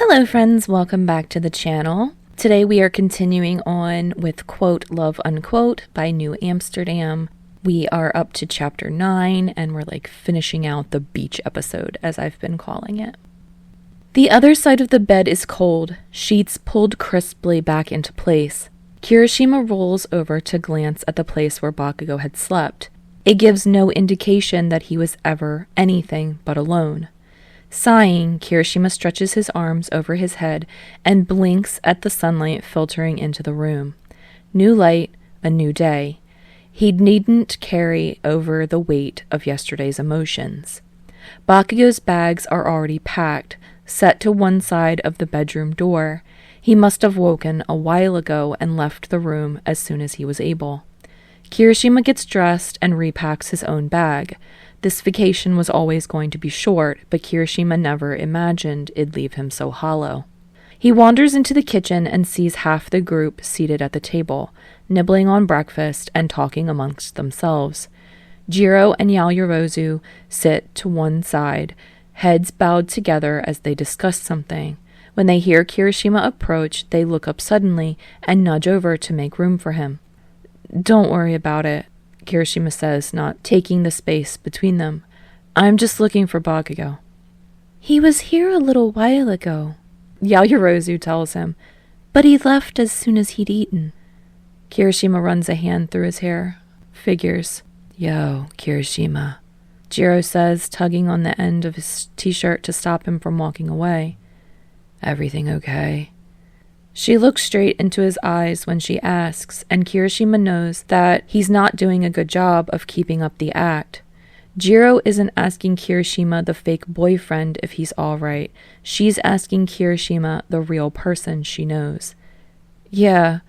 Hello friends, welcome back to the channel. Today we are continuing on with Quote Love Unquote by New Amsterdam. We are up to chapter 9 and we're finishing out the beach episode, as I've been calling it. The other side of the bed is cold, sheets pulled crisply back into place. Kirishima rolls over to glance at the place where Bakugou had slept. It gives no indication that he was ever anything but alone. Sighing, Kirishima stretches his arms over his head and blinks at the sunlight filtering into the room. New light, a new day. He needn't carry over the weight of yesterday's emotions. Bakugou's bags are already packed, set to one side of the bedroom door. He must have woken a while ago and left the room as soon as he was able. Kirishima gets dressed and repacks his own bag. This vacation was always going to be short, but Kirishima never imagined it'd leave him so hollow. He wanders into the kitchen and sees half the group seated at the table, nibbling on breakfast and talking amongst themselves. Eijiro and Eijiro sit to one side, heads bowed together as they discuss something. When they hear Kirishima approach, they look up suddenly and nudge over to make room for him. "Don't worry about it," Kirishima says, not taking the space between them. "I'm just looking for Bakugou." "He was here a little while ago," Eijiro tells him, "but he left as soon as he'd eaten." Kirishima runs a hand through his hair. Figures. "Yo, Kirishima," Eijiro says, tugging on the end of his t-shirt to stop him from walking away. "Everything okay?" She looks straight into his eyes when she asks, and Kirishima knows that he's not doing a good job of keeping up the act. Eijiro isn't asking Kirishima, the fake boyfriend, if he's all right. She's asking Kirishima, the real person she knows. "Yeah,"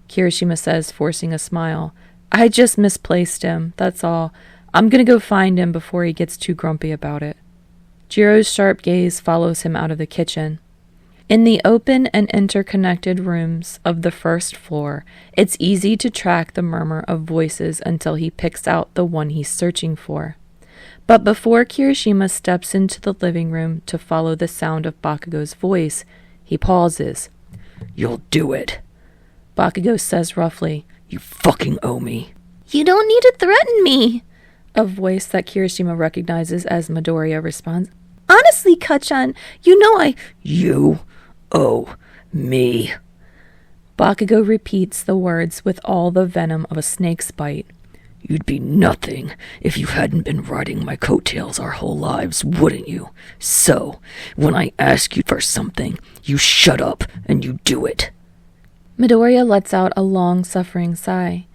Kirishima says, forcing a smile. "I just misplaced him, that's all. I'm gonna go find him before he gets too grumpy about it." Jiro's sharp gaze follows him out of the kitchen. In the open and interconnected rooms of the first floor, it's easy to track the murmur of voices until he picks out the one he's searching for. But before Kirishima steps into the living room to follow the sound of Bakugou's voice, he pauses. "You'll do it," Bakugou says roughly. "You fucking owe me." "You don't need to threaten me," a voice that Kirishima recognizes as Midoriya responds. "Honestly, Kachan, you know You owe me." Bakugou repeats the words with all the venom of a snake's bite. "You'd be nothing if you hadn't been riding my coattails our whole lives, wouldn't you? So, when I ask you for something, you shut up and you do it." Midoriya lets out a long-suffering sigh.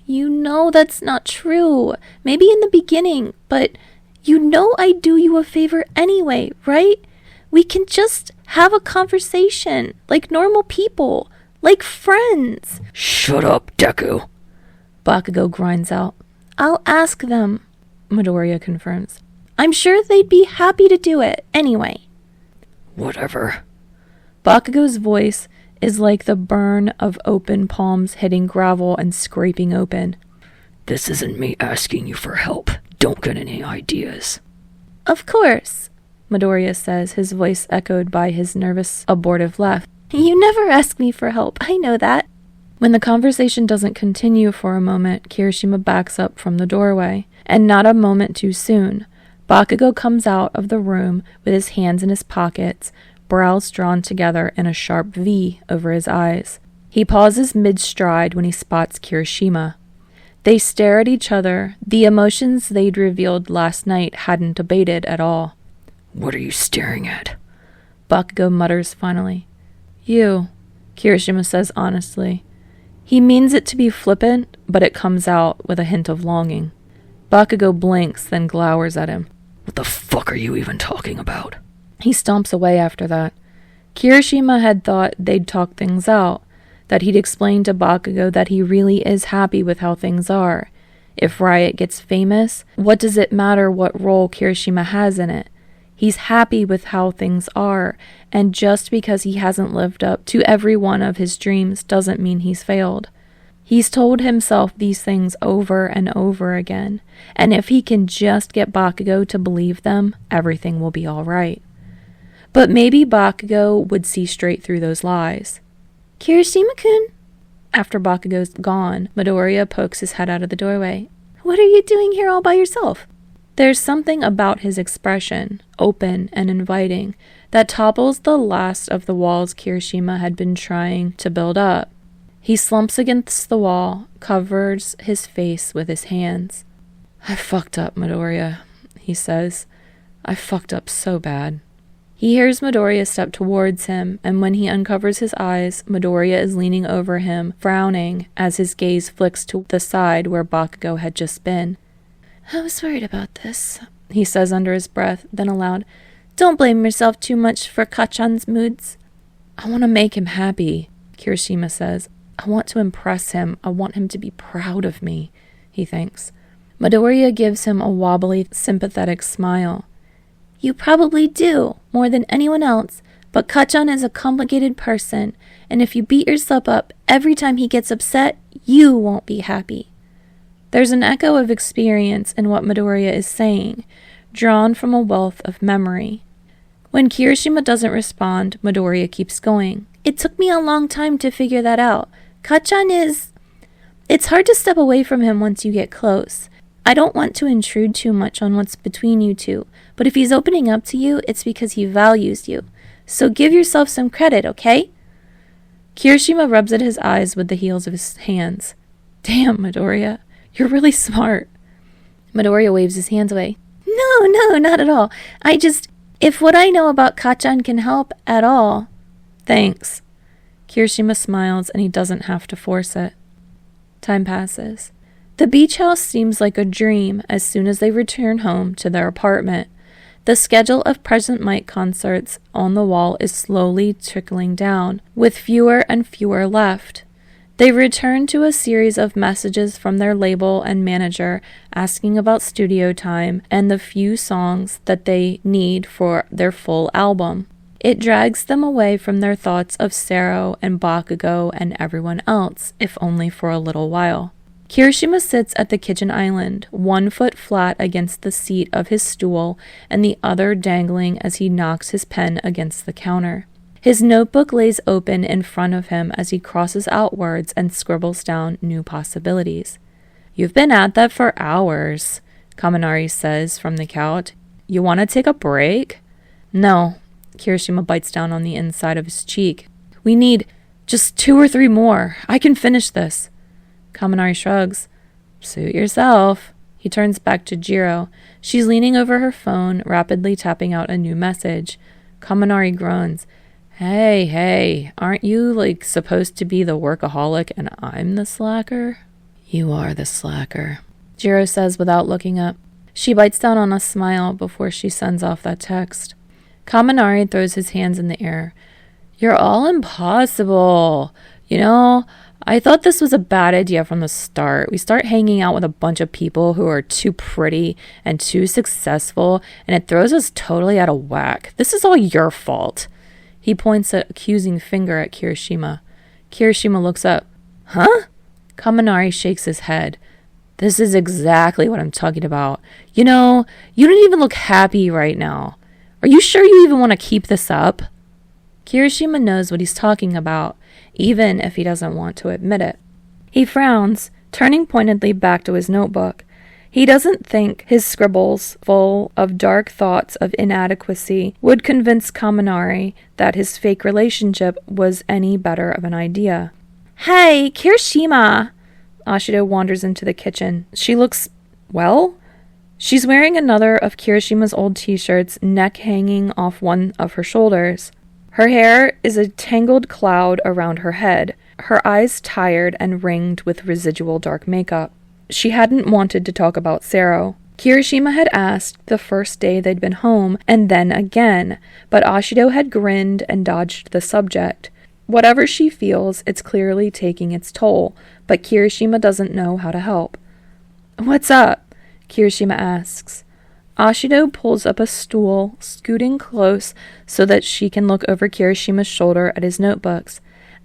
"You know that's not true. Maybe in the beginning, but you know I'd do you a favor anyway, right? We can just have a conversation, like normal people, like friends." "Shut up, Deku," Bakugou grinds out. "I'll ask them," Midoriya confirms. "I'm sure they'd be happy to do it anyway." "Whatever." Bakugou's voice is like the burn of open palms hitting gravel and scraping open. "This isn't me asking you for help. Don't get any ideas." "Of course," Midoriya says, his voice echoed by his nervous, abortive laugh. "You never ask me for help, I know that." When the conversation doesn't continue for a moment, Kirishima backs up from the doorway, and not a moment too soon. Bakugou comes out of the room with his hands in his pockets, brows drawn together in a sharp V over his eyes. He pauses mid-stride when he spots Kirishima. They stare at each other. The emotions they'd revealed last night hadn't abated at all. "What are you staring at?" Bakugou mutters finally. "You," Kirishima says honestly. He means it to be flippant, but it comes out with a hint of longing. Bakugou blinks, then glowers at him. "What the fuck are you even talking about?" He stomps away after that. Kirishima had thought they'd talk things out, that he'd explain to Bakugou that he really is happy with how things are. If Riot gets famous, what does it matter what role Kirishima has in it? He's happy with how things are, and just because he hasn't lived up to every one of his dreams doesn't mean he's failed. He's told himself these things over and over again, and if he can just get Bakugou to believe them, everything will be all right. But maybe Bakugo would see straight through those lies. Kirishima-kun. After Bakugo's gone, Midoriya pokes his head out of the doorway. What are you doing here all by yourself? There's something about his expression, open and inviting, that topples the last of the walls Kirishima had been trying to build up. He slumps against the wall, covers his face with his hands. I fucked up, Midoriya, he says. I fucked up so bad. He hears Midoriya step towards him, and when he uncovers his eyes, Midoriya is leaning over him, frowning, as his gaze flicks to the side where Bakugo had just been. I was worried about this, he says under his breath, then aloud. Don't blame yourself too much for Kachan's moods. I want to make him happy, Kirishima says. I want to impress him. I want him to be proud of me, he thinks. Midoriya gives him a wobbly, sympathetic smile. You probably do, more than anyone else, but Kachan is a complicated person, and if you beat yourself up every time he gets upset, you won't be happy. There's an echo of experience in what Midoriya is saying, drawn from a wealth of memory. When Kirishima doesn't respond, Midoriya keeps going. It took me a long time to figure that out. Kachan is... It's hard to step away from him once you get close. I don't want to intrude too much on what's between you two, but if he's opening up to you, it's because he values you. So give yourself some credit, okay? Kirishima rubs at his eyes with the heels of his hands. Damn, Midoriya, you're really smart. Midoriya waves his hands away. No, not at all. If what I know about Kachan can help at all... Thanks. Kirishima smiles and he doesn't have to force it. Time passes. The beach house seems like a dream as soon as they return home to their apartment. The schedule of present mic concerts on the wall is slowly trickling down, with fewer and fewer left. They return to a series of messages from their label and manager asking about studio time and the few songs that they need for their full album. It drags them away from their thoughts of Sero and Bakugo and everyone else, if only for a little while. Kirishima sits at the kitchen island, one foot flat against the seat of his stool and the other dangling as he knocks his pen against the counter. His notebook lays open in front of him as he crosses out words and scribbles down new possibilities. You've been at that for hours, Kaminari says from the couch. You want to take a break? No. Kirishima bites down on the inside of his cheek. We need just 2 or 3 more. I can finish this. Kaminari shrugs. Suit yourself. He turns back to Eijiro. She's leaning over her phone, rapidly tapping out a new message. Kaminari groans. Hey, aren't you, supposed to be the workaholic and I'm the slacker? You are the slacker, Eijiro says without looking up. She bites down on a smile before she sends off that text. Kaminari throws his hands in the air. You're all impossible. I thought this was a bad idea from the start. We start hanging out with a bunch of people who are too pretty and too successful, and it throws us totally out of whack. This is all your fault. He points an accusing finger at Kirishima. Kirishima looks up. Huh? Kaminari shakes his head. This is exactly what I'm talking about. You don't even look happy right now. Are you sure you even want to keep this up? Kirishima knows what he's talking about, even if he doesn't want to admit it. He frowns, turning pointedly back to his notebook. He doesn't think his scribbles, full of dark thoughts of inadequacy, would convince Kaminari that his fake relationship was any better of an idea. Hey, Kirishima! Ashido wanders into the kitchen. She looks, she's wearing another of Kirishima's old t-shirts, neck hanging off one of her shoulders. Her hair is a tangled cloud around her head, her eyes tired and ringed with residual dark makeup. She hadn't wanted to talk about Sero. Kirishima had asked the first day they'd been home, and then again, but Ashido had grinned and dodged the subject. Whatever she feels, it's clearly taking its toll, but Kirishima doesn't know how to help. What's up? Kirishima asks. Ashido pulls up a stool, scooting close so that she can look over Kirishima's shoulder at his notebooks.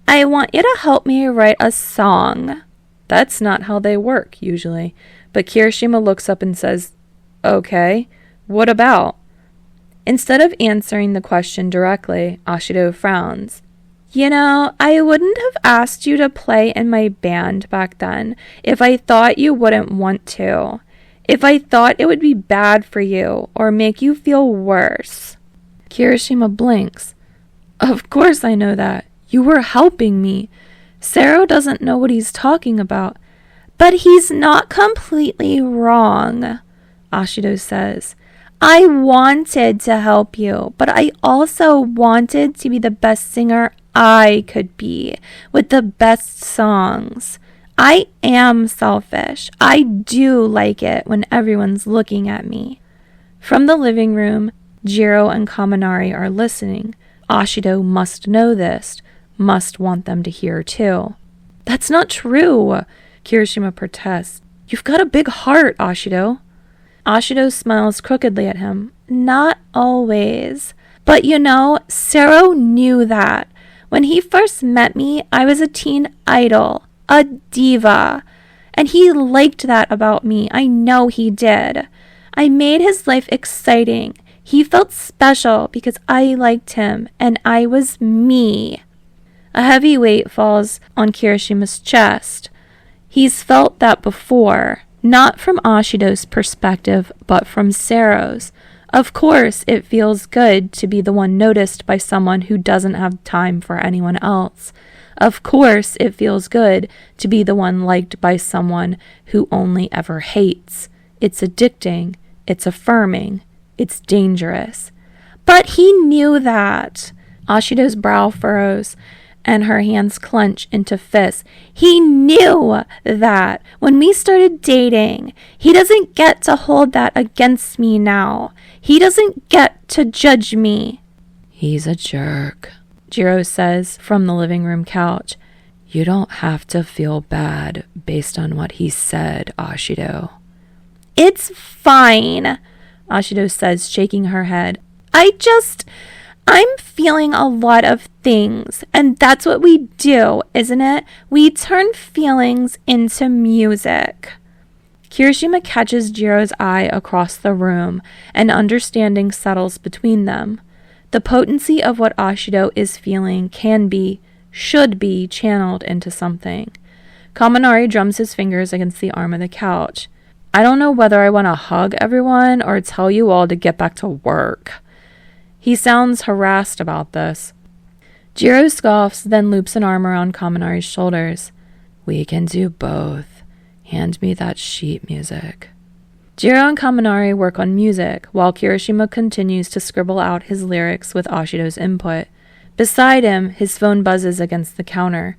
I want you to help me write a song. That's not how they work, usually. But Kirishima looks up and says, Okay, what about? Instead of answering the question directly, Ashido frowns. I wouldn't have asked you to play in my band back then if I thought you wouldn't want to. If I thought it would be bad for you or make you feel worse. Kirishima blinks. Of course I know that. You were helping me. Sero doesn't know what he's talking about. But he's not completely wrong, Ashido says. I wanted to help you, but I also wanted to be the best singer I could be, with the best songs. I am selfish. I do like it when everyone's looking at me. From the living room, Jiro and Kaminari are listening. Ashido must know this, must want them to hear too. That's not true, Kirishima protests. You've got a big heart, Ashido. Ashido smiles crookedly at him. Not always. But Sero knew that. When he first met me, I was a teen idol, a diva. And he liked that about me. I know he did. I made his life exciting. He felt special because I liked him, and I was me. A heavy weight falls on Kirishima's chest. He's felt that before, not from Ashido's perspective, but from Sero's. Of course, it feels good to be the one noticed by someone who doesn't have time for anyone else. Of course, it feels good to be the one liked by someone who only ever hates. It's addicting. It's affirming. It's dangerous. But he knew that. Ashido's brow furrows, and her hands clench into fists. He knew that when we started dating. He doesn't get to hold that against me now. He doesn't get to judge me. He's a jerk, Jiro says from the living room couch. You don't have to feel bad based on what he said, Ashido. It's fine, Ashido says, shaking her head. I'm feeling a lot of things, and that's what we do, isn't it? We turn feelings into music. Kirishima catches Jiro's eye across the room, and understanding settles between them. The potency of what Ashido is feeling should be channeled into something. Kaminari drums his fingers against the arm of the couch. I don't know whether I want to hug everyone or tell you all to get back to work. He sounds harassed about this. Jiro scoffs, then loops an arm around Kaminari's shoulders. We can do both. Hand me that sheet music. Jiro and Kaminari work on music, while Kirishima continues to scribble out his lyrics with Ashido's input. Beside him, his phone buzzes against the counter.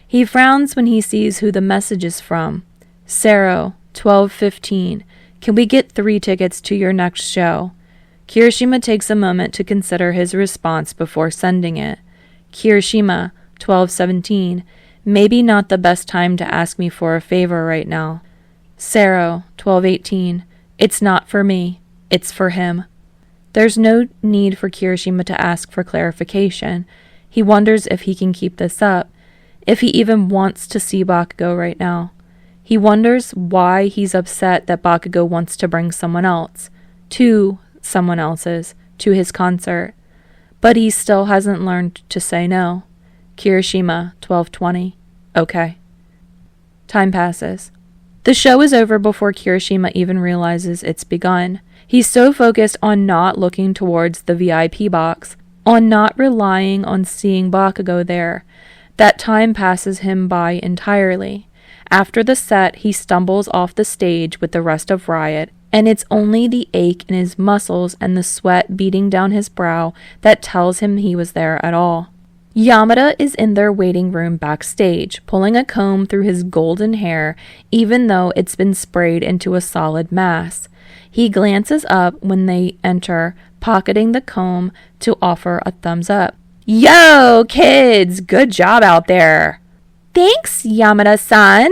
He frowns when he sees who the message is from. Sero, 12:15. Can we get 3 tickets to your next show? Kirishima takes a moment to consider his response before sending it. Kirishima, 12:17. Maybe not the best time to ask me for a favor right now. Sero, 12:18. It's not for me. It's for him. There's no need for Kirishima to ask for clarification. He wonders if he can keep this up, if he even wants to see Bakugou right now. He wonders why he's upset that Bakugou wants to bring someone else, to someone else's, to his concert. But he still hasn't learned to say no. Kirishima, 12:20. Okay. Time passes. The show is over before Kirishima even realizes it's begun. He's so focused on not looking towards the VIP box, on not relying on seeing Bakugou there, that time passes him by entirely. After the set, he stumbles off the stage with the rest of Riot, and it's only the ache in his muscles and the sweat beating down his brow that tells him he was there at all. Yamada is in their waiting room backstage, pulling a comb through his golden hair, even though it's been sprayed into a solid mass. He glances up when they enter, pocketing the comb to offer a thumbs up. Yo, kids! Good job out there! Thanks, Yamada-san!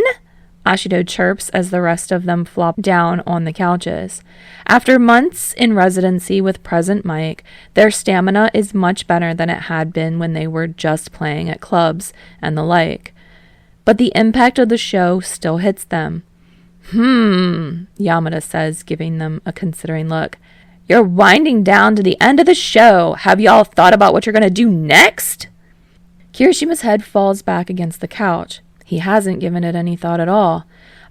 Ashido chirps as the rest of them flop down on the couches. After months in residency with Present Mic, their stamina is much better than it had been when they were just playing at clubs and the like. But the impact of the show still hits them. Yamada says, giving them a considering look. You're winding down to the end of the show. Have y'all thought about what you're going to do next? Kirishima's head falls back against the couch. He hasn't given it any thought at all.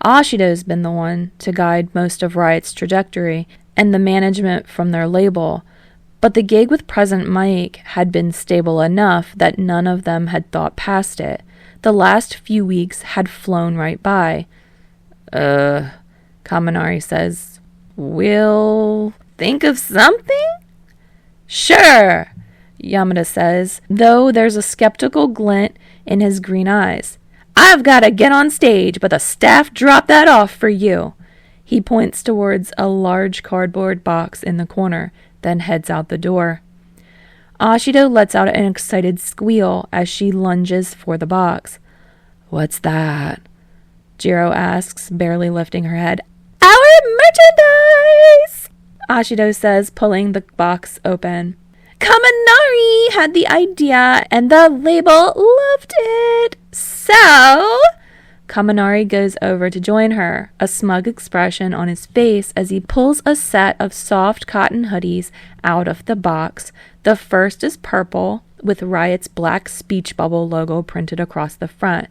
Ashido's been the one to guide most of Riot's trajectory and the management from their label, but the gig with Present Mike had been stable enough that none of them had thought past it. The last few weeks had flown right by. Kaminari says, we'll think of something? Sure, Yamada says, though there's a skeptical glint in his green eyes. I've got to get on stage, but the staff dropped that off for you. He points towards a large cardboard box in the corner, then heads out the door. Ashido lets out an excited squeal as she lunges for the box. What's that? Jiro asks, barely lifting her head. Our merchandise! Ashido says, pulling the box open. Kaminari had the idea and the label loved it. So, Kaminari goes over to join her, a smug expression on his face as he pulls a set of soft cotton hoodies out of the box. The first is purple, with Riot's black speech bubble logo printed across the front.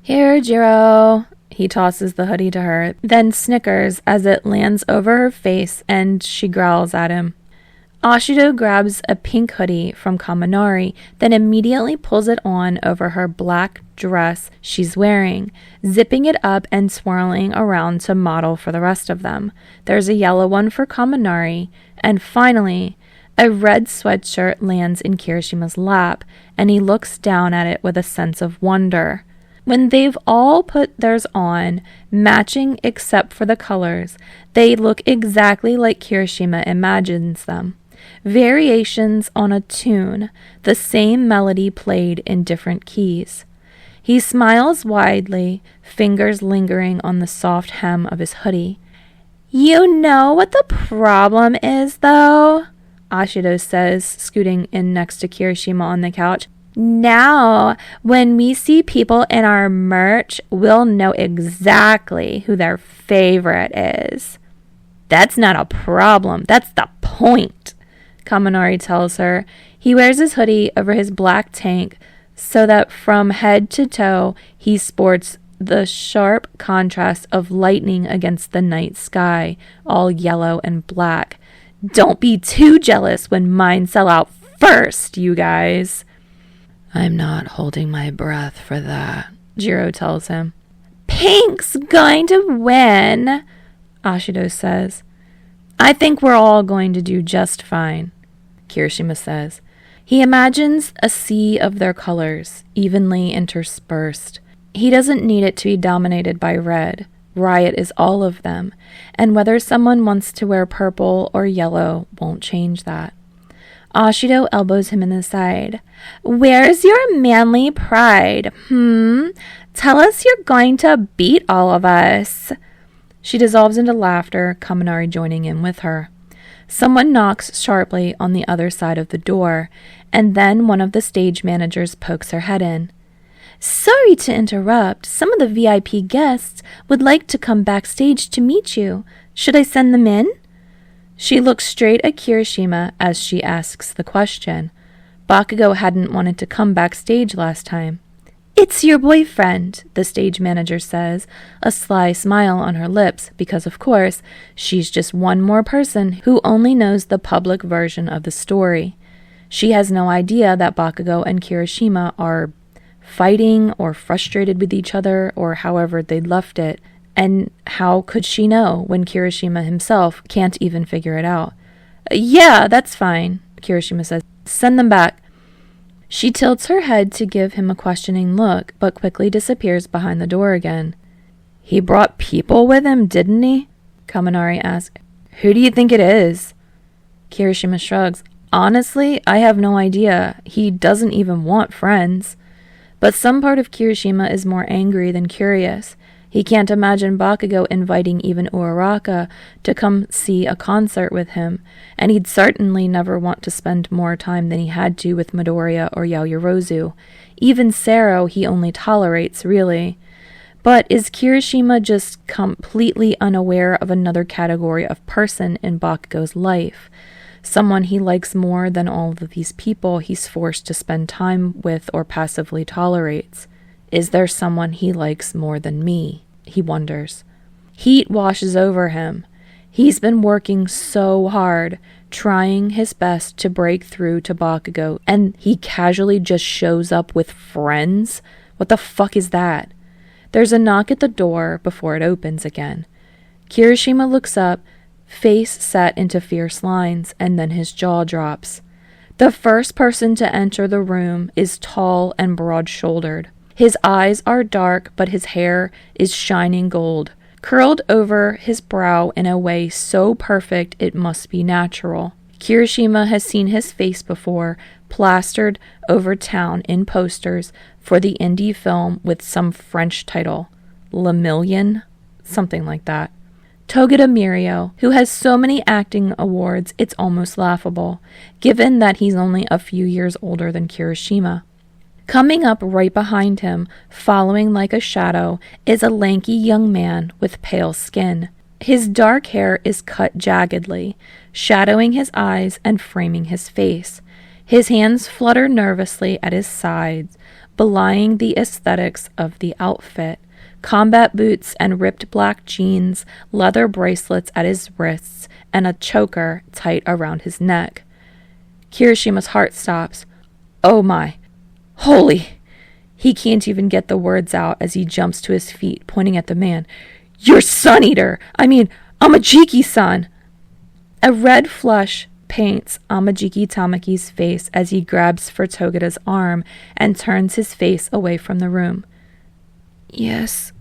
Here, Jiro. He tosses the hoodie to her, then snickers as it lands over her face and she growls at him. Ashido grabs a pink hoodie from Kaminari, then immediately pulls it on over her black dress she's wearing, zipping it up and swirling around to model for the rest of them. There's a yellow one for Kaminari, and finally, a red sweatshirt lands in Kirishima's lap, and he looks down at it with a sense of wonder. When they've all put theirs on, matching except for the colors, they look exactly like Kirishima imagines them. Variations on a tune, the same melody played in different keys. He smiles widely, fingers lingering on the soft hem of his hoodie. You know what the problem is, though? Ashido says, scooting in next to Kirishima on the couch. Now, when we see people in our merch, we'll know exactly who their favorite is. That's not a problem. That's the point, Kaminari tells her. He wears his hoodie over his black tank so that from head to toe he sports the sharp contrast of lightning against the night sky, all yellow and black. Don't be too jealous when mine sell out first, you guys. I'm not holding my breath for that, Jiro tells him. Pink's going to win, Ashido says. I think we're all going to do just fine, Kirishima says. He imagines a sea of their colors, evenly interspersed. He doesn't need it to be dominated by red. Riot is all of them, and whether someone wants to wear purple or yellow won't change that. Ashido elbows him in the side. Where's your manly pride? Tell us you're going to beat all of us. She dissolves into laughter, Kaminari joining in with her. Someone knocks sharply on the other side of the door, and then one of the stage managers pokes her head in. Sorry to interrupt. Some of the VIP guests would like to come backstage to meet you. Should I send them in? She looks straight at Kirishima as she asks the question. Bakugou hadn't wanted to come backstage last time. It's your boyfriend, the stage manager says, a sly smile on her lips because, of course, she's just one more person who only knows the public version of the story. She has no idea that Bakugou and Kirishima are fighting or frustrated with each other or however they left it. And how could she know when Kirishima himself can't even figure it out? Yeah, that's fine, Kirishima says. Send them back. She tilts her head to give him a questioning look, but quickly disappears behind the door again. He brought people with him, didn't he? Kaminari asks. Who do you think it is? Kirishima shrugs. Honestly, I have no idea. He doesn't even want friends. But some part of Kirishima is more angry than curious. He can't imagine Bakugou inviting even Uraraka to come see a concert with him, and he'd certainly never want to spend more time than he had to with Midoriya or Yaoyorozu. Even Sero he only tolerates, really. But is Kirishima just completely unaware of another category of person in Bakugou's life? Someone he likes more than all of these people he's forced to spend time with or passively tolerates. Is there someone he likes more than me? He wonders. Heat washes over him. He's been working so hard, trying his best to break through to Bakugou, and he casually just shows up with friends? What the fuck is that? There's a knock at the door before it opens again. Kirishima looks up, face set into fierce lines, and then his jaw drops. The first person to enter the room is tall and broad-shouldered. His eyes are dark, but his hair is shining gold, curled over his brow in a way so perfect it must be natural. Kirishima has seen his face before, plastered over town in posters for the indie film with some French title, Le Million, something like that. Togeda Mirio, who has so many acting awards it's almost laughable, given that he's only a few years older than Kirishima. Coming up right behind him, following like a shadow, is a lanky young man with pale skin. His dark hair is cut jaggedly, shadowing his eyes and framing his face. His hands flutter nervously at his sides, belying the aesthetics of the outfit. Combat boots and ripped black jeans, leather bracelets at his wrists, and a choker tight around his neck. Kirishima's heart stops. Oh my. Holy! He can't even get the words out as he jumps to his feet, pointing at the man. You're Sun Eater! I mean, Amajiki-san! A red flush paints Amajiki Tamaki's face as he grabs for Togeda's arm and turns his face away from the room. Yes,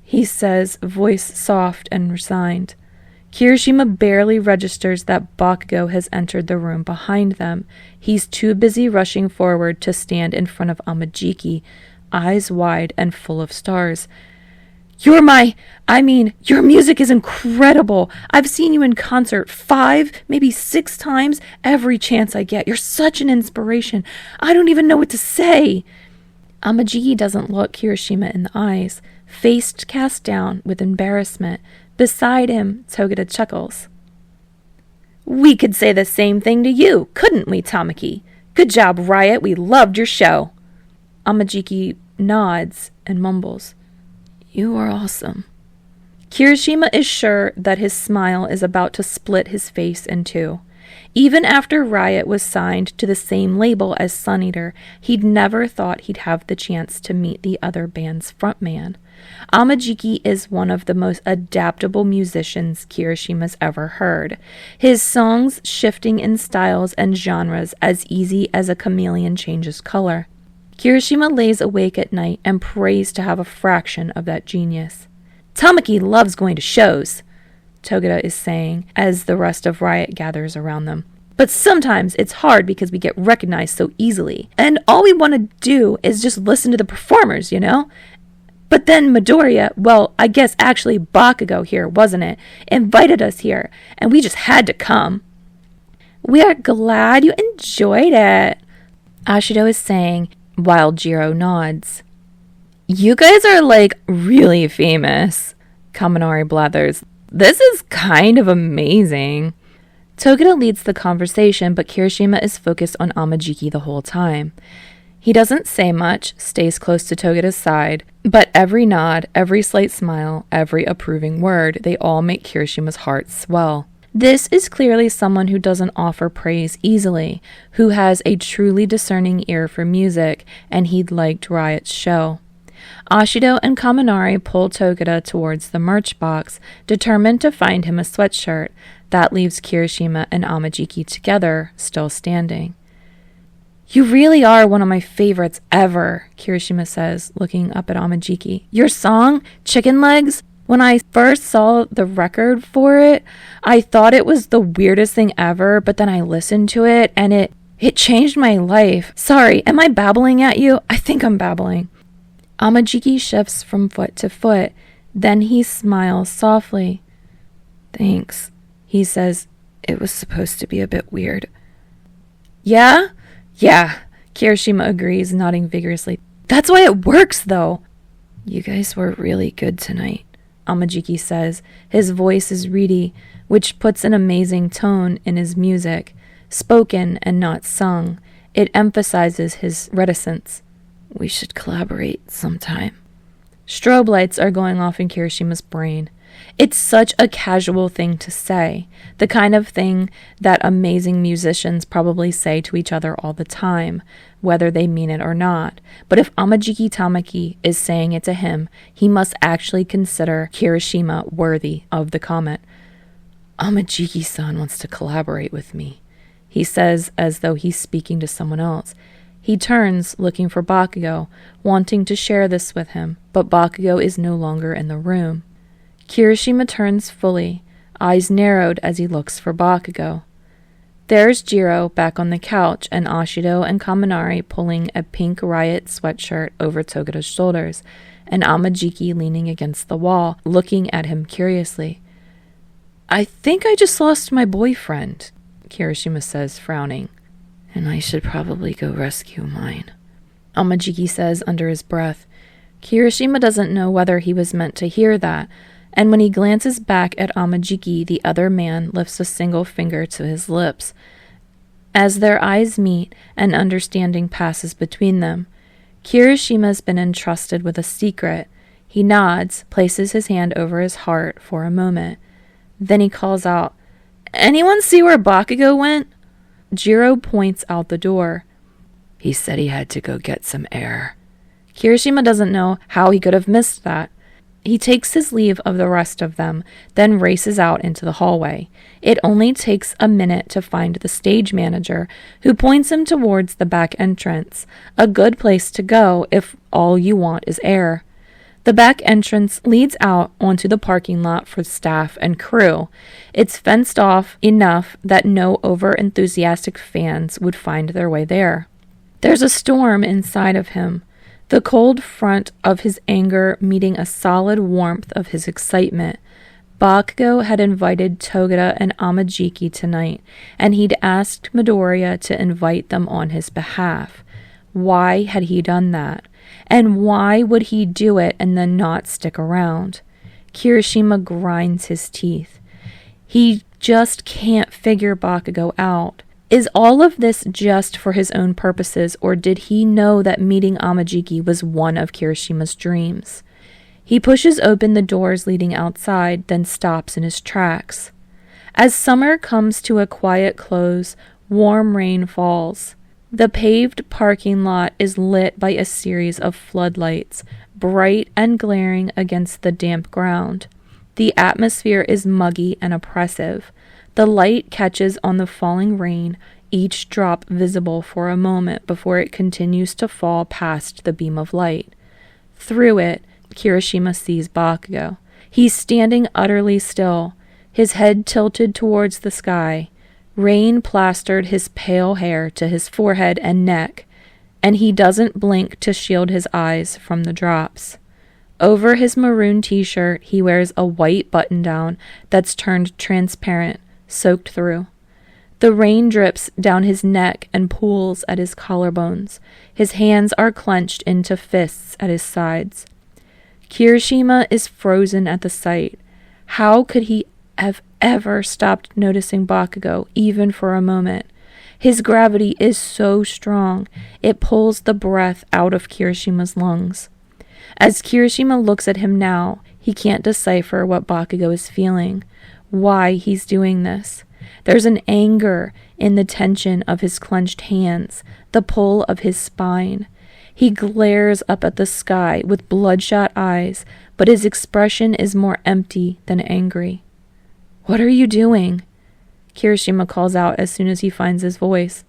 he says, voice soft and resigned. Kirishima barely registers that Bakugou has entered the room behind them. He's too busy rushing forward to stand in front of Amajiki, eyes wide and full of stars. Your music is incredible. I've seen you in concert 5, maybe 6 times every chance I get. You're such an inspiration. I don't even know what to say. Amajiki doesn't look Kirishima in the eyes, face cast down with embarrassment. Beside him, Togeda chuckles. We could say the same thing to you, couldn't we, Tamaki? Good job, Riot. We loved your show. Amajiki nods and mumbles. You are awesome. Kirishima is sure that his smile is about to split his face in two. Even after Riot was signed to the same label as Sun Eater, he'd never thought he'd have the chance to meet the other band's frontman. Amajiki is one of the most adaptable musicians Kirishima's ever heard, his songs shifting in styles and genres as easy as a chameleon changes color. Kirishima lays awake at night and prays to have a fraction of that genius. Tamaki loves going to shows, Togeda is saying as the rest of Riot gathers around them. But sometimes it's hard because we get recognized so easily, and all we want to do is just listen to the performers, you know? But then Midoriya, well, I guess actually Bakugou here, wasn't it, invited us here, and we just had to come. We are glad you enjoyed it, Ashido is saying, while Jiro nods. You guys are like really famous, Kaminari blathers. This is kind of amazing. Togeda leads the conversation, but Kirishima is focused on Amajiki the whole time. He doesn't say much, stays close to Togeda's side, but every nod, every slight smile, every approving word, they all make Kirishima's heart swell. This is clearly someone who doesn't offer praise easily, who has a truly discerning ear for music, and he'd liked Riot's show. Ashido and Kaminari pull Togeda towards the merch box, determined to find him a sweatshirt. That leaves Kirishima and Amajiki together, still standing. You really are one of my favorites ever, Kirishima says, looking up at Amajiki. Your song, Chicken Legs, when I first saw the record for it, I thought it was the weirdest thing ever, but then I listened to it and it changed my life. Sorry, am I babbling at you? I think I'm babbling. Amajiki shifts from foot to foot. Then he smiles softly. Thanks, he says. It was supposed to be a bit weird. Yeah, Kirishima agrees, nodding vigorously. That's why it works, though. You guys were really good tonight, Amajiki says. His voice is reedy, which puts an amazing tone in his music. Spoken and not sung, it emphasizes his reticence. We should collaborate sometime. Strobe lights are going off in Kirishima's brain. It's such a casual thing to say, the kind of thing that amazing musicians probably say to each other all the time, whether they mean it or not. But if Amajiki Tamaki is saying it to him, he must actually consider Kirishima worthy of the comment. Amajiki-san wants to collaborate with me, he says as though he's speaking to someone else. He turns, looking for Bakugou, wanting to share this with him, but Bakugou is no longer in the room. Kirishima turns fully, eyes narrowed as he looks for Bakugou. There's Jiro back on the couch and Ashido and Kaminari pulling a pink Riot sweatshirt over Togura's shoulders, and Amajiki leaning against the wall, looking at him curiously. I think I just lost my boyfriend, Kirishima says, frowning. And I should probably go rescue mine, Amajiki says under his breath. Kirishima doesn't know whether he was meant to hear that, and when he glances back at Amajiki, the other man lifts a single finger to his lips. As their eyes meet, an understanding passes between them. Kirishima's been entrusted with a secret. He nods, places his hand over his heart for a moment. Then he calls out, Anyone see where Bakugou went? Jiro points out the door. He said he had to go get some air. Kirishima doesn't know how he could have missed that. He takes his leave of the rest of them, then races out into the hallway. It only takes a minute to find the stage manager, who points him towards the back entrance, a good place to go if all you want is air. The back entrance leads out onto the parking lot for staff and crew. It's fenced off enough that no over-enthusiastic fans would find their way there. There's a storm inside of him, the cold front of his anger meeting a solid warmth of his excitement. Bakugou had invited Togura and Amajiki tonight, and he'd asked Midoriya to invite them on his behalf. Why had he done that? And why would he do it and then not stick around? Kirishima grinds his teeth. He just can't figure Bakugou out. Is all of this just for his own purposes, or did he know that meeting Amajiki was one of Kirishima's dreams? He pushes open the doors leading outside, then stops in his tracks. As summer comes to a quiet close, warm rain falls. The paved parking lot is lit by a series of floodlights, bright and glaring against the damp ground. The atmosphere is muggy and oppressive. The light catches on the falling rain, each drop visible for a moment before it continues to fall past the beam of light. Through it, Kirishima sees Bakugou. He's standing utterly still, his head tilted towards the sky. Rain plastered his pale hair to his forehead and neck, and he doesn't blink to shield his eyes from the drops. Over his maroon t-shirt, he wears a white button-down that's turned transparent, soaked through. The rain drips down his neck and pools at his collarbones. His hands are clenched into fists at his sides. Kirishima is frozen at the sight. How could he have ever stopped noticing Bakugou, even for a moment? His gravity is so strong, it pulls the breath out of Kirishima's lungs. As Kirishima looks at him now, he can't decipher what Bakugou is feeling, why he's doing this. There's an anger in the tension of his clenched hands, the pull of his spine. He glares up at the sky with bloodshot eyes, but his expression is more empty than angry. What are you doing? Kirishima calls out as soon as he finds his voice.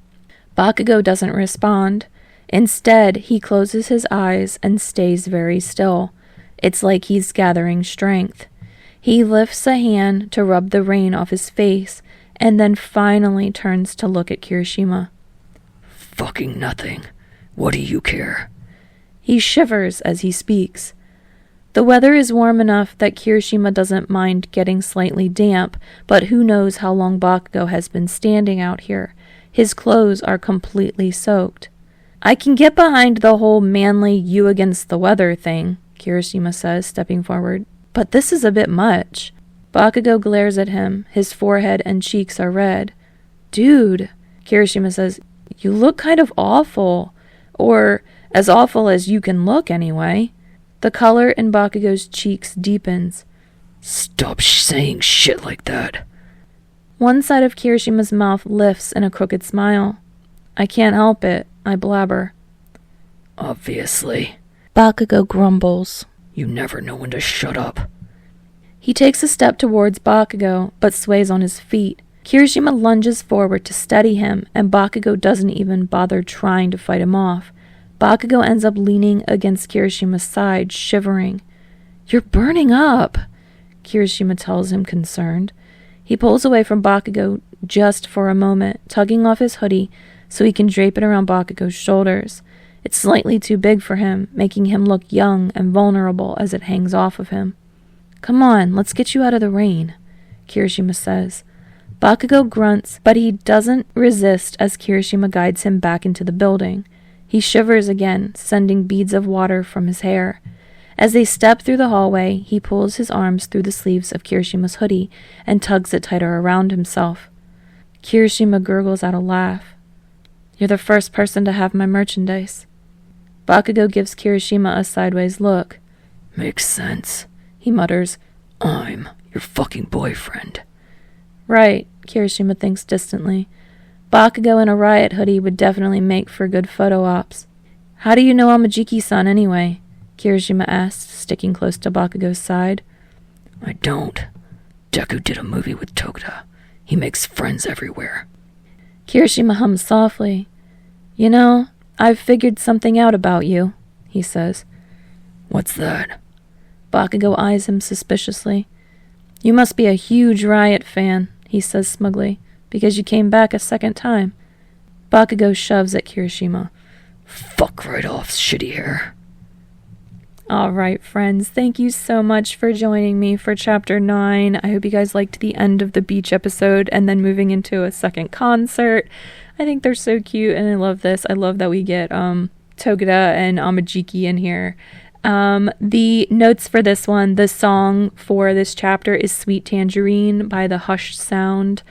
Bakugou doesn't respond. Instead, he closes his eyes and stays very still. It's like he's gathering strength. He lifts a hand to rub the rain off his face, and then finally turns to look at Kirishima. Fucking nothing. What do you care? He shivers as he speaks. The weather is warm enough that Kirishima doesn't mind getting slightly damp, but who knows how long Bakugou has been standing out here. His clothes are completely soaked. I can get behind the whole manly you against the weather thing, Kirishima says, stepping forward. But this is a bit much. Bakugou glares at him. His forehead and cheeks are red. Dude, Kirishima says, you look kind of awful. Or as awful as you can look, anyway. The color in Bakugou's cheeks deepens. Stop saying shit like that. One side of Kirishima's mouth lifts in a crooked smile. I can't help it, I blabber. Obviously. Bakugou grumbles. You never know when to shut up. He takes a step towards Bakugou, but sways on his feet. Kirishima lunges forward to steady him, and Bakugou doesn't even bother trying to fight him off. Bakugou ends up leaning against Kirishima's side, shivering. You're burning up, Kirishima tells him, concerned. He pulls away from Bakugou just for a moment, tugging off his hoodie so he can drape it around Bakugou's shoulders. It's slightly too big for him, making him look young and vulnerable as it hangs off of him. Come on, let's get you out of the rain, Kirishima says. Bakugou grunts, but he doesn't resist as Kirishima guides him back into the building. He shivers again, sending beads of water from his hair. As they step through the hallway, he pulls his arms through the sleeves of Kirishima's hoodie and tugs it tighter around himself. Kirishima gurgles out a laugh. You're the first person to have my merchandise. Bakugou gives Kirishima a sideways look. Makes sense, he mutters. I'm your fucking boyfriend. Right, Kirishima thinks distantly. Bakugou in a Riot hoodie would definitely make for good photo ops. How do you know Amajiki-san anyway? Kirishima asked, sticking close to Bakugou's side. I don't. Deku did a movie with Tokuda. He makes friends everywhere. Kirishima hums softly. You know, I've figured something out about you, he says. What's that? Bakugou eyes him suspiciously. You must be a huge Riot fan, he says smugly, because you came back a second time. Bakugou shoves at Kirishima. Fuck right off, shitty hair. All right, friends, thank you so much for joining me for Chapter 9. I hope you guys liked the end of the beach episode and then moving into a second concert. I think they're so cute, and I love this. I love that we get Tokuda and Amajiki in here. The notes for this one, the song for this chapter is Sweet Tangerine by the Hushed Sound.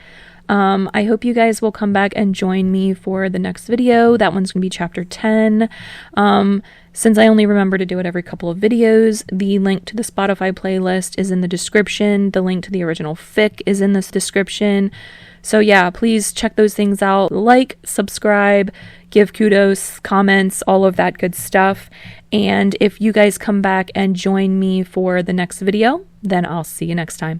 I hope you guys will come back and join me for the next video. That one's going to be Chapter 10. Since I only remember to do it every couple of videos, the link to the Spotify playlist is in the description. The link to the original fic is in this description. So yeah, please check those things out. Like, subscribe, give kudos, comments, all of that good stuff. And if you guys come back and join me for the next video, then I'll see you next time.